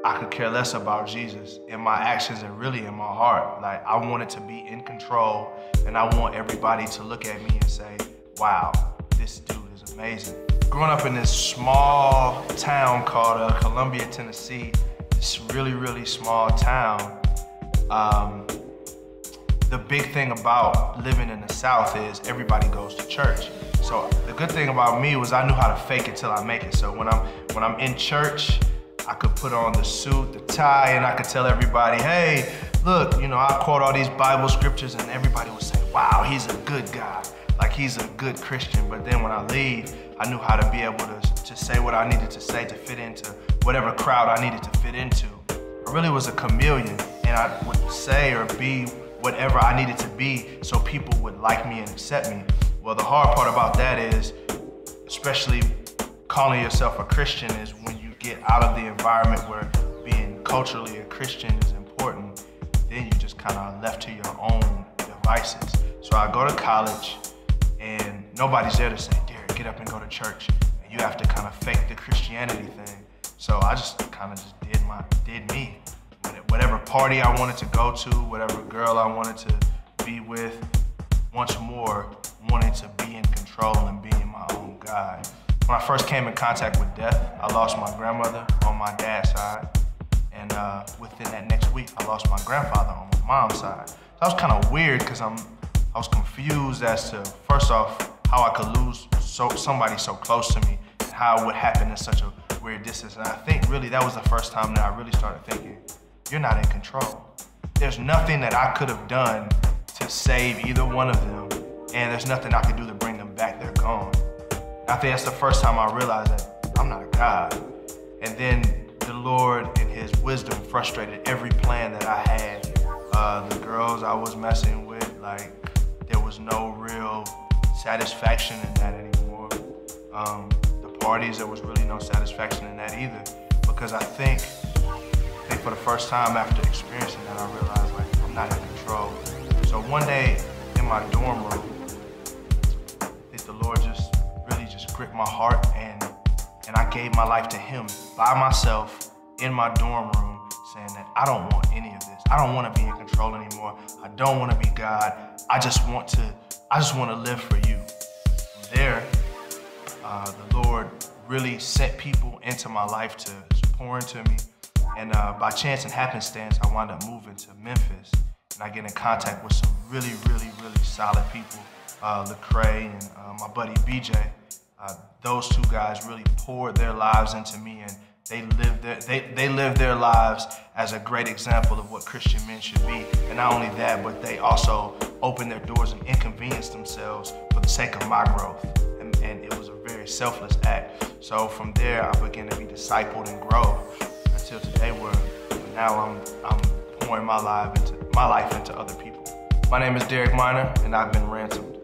I could care less about Jesus in my actions and really in my heart. Like, I wanted to be in control, and I want everybody to look at me and say, wow, this dude is amazing. Growing up in this small town called Columbia, Tennessee, this really small town, the big thing about living in the South is everybody goes to church. So the good thing about me was I knew how to fake it till I make it. So when I'm in church, I could put on the suit, the tie, and I could tell everybody, hey, look, you know, I quote all these Bible scriptures, and everybody would say, wow, he's a good guy. Like, he's a good Christian. But then when I leave, I knew how to be able to say what I needed to say to fit into whatever crowd I needed to fit into. I really was a chameleon, and I would say or be whatever I needed to be so people would like me and accept me. Well, the hard part about that is, especially calling yourself a Christian, is when you get out of the environment where being culturally a Christian is important, then you just kind of left to your own devices. So I go to college, and nobody's there to say, Derek, get up and go to church. And you have to kind of fake the Christianity thing. So I just kind of just did me. Whatever party I wanted to go to, whatever girl I wanted to be with, once more, wanted to be in control and being my own God. When I first came in contact with death, I lost my grandmother on my dad's side. And within that next week, I lost my grandfather on my mom's side. So that was kind of weird because I was confused as to, first off, how I could lose somebody so close to me and how it would happen in such a weird distance. And I think really that was the first time that I really started thinking, you're not in control. There's nothing that I could have done to save either one of them, and there's nothing I could do to bring them back. They're gone. I think that's the first time I realized that I'm not a God. And then the Lord, in his wisdom, frustrated every plan that I had. The girls I was messing with, like, there was no real satisfaction in that anymore. The parties, there was really no satisfaction in that either. Because I think for the first time after experiencing that, I realized, like, I'm not in control. So one day in my dorm room, I think the Lord really gripped my heart, and I gave my life to him by myself in my dorm room, saying that I don't want any of this. I don't want to be in control anymore. I don't want to be God. I just want to live for you. From there, the Lord really sent people into my life to pour into me. And by chance and happenstance, I wound up moving to Memphis, and I get in contact with some really solid people, Lecrae and my buddy BJ. Those two guys really poured their lives into me, and they lived their lives as a great example of what Christian men should be. And not only that, but they also opened their doors and inconvenienced themselves for the sake of my growth. And it was a very selfless act. So from there, I began to be discipled and grow until today, where now I'm pouring my life into other people. My name is Derek Minor, and I've been ransomed.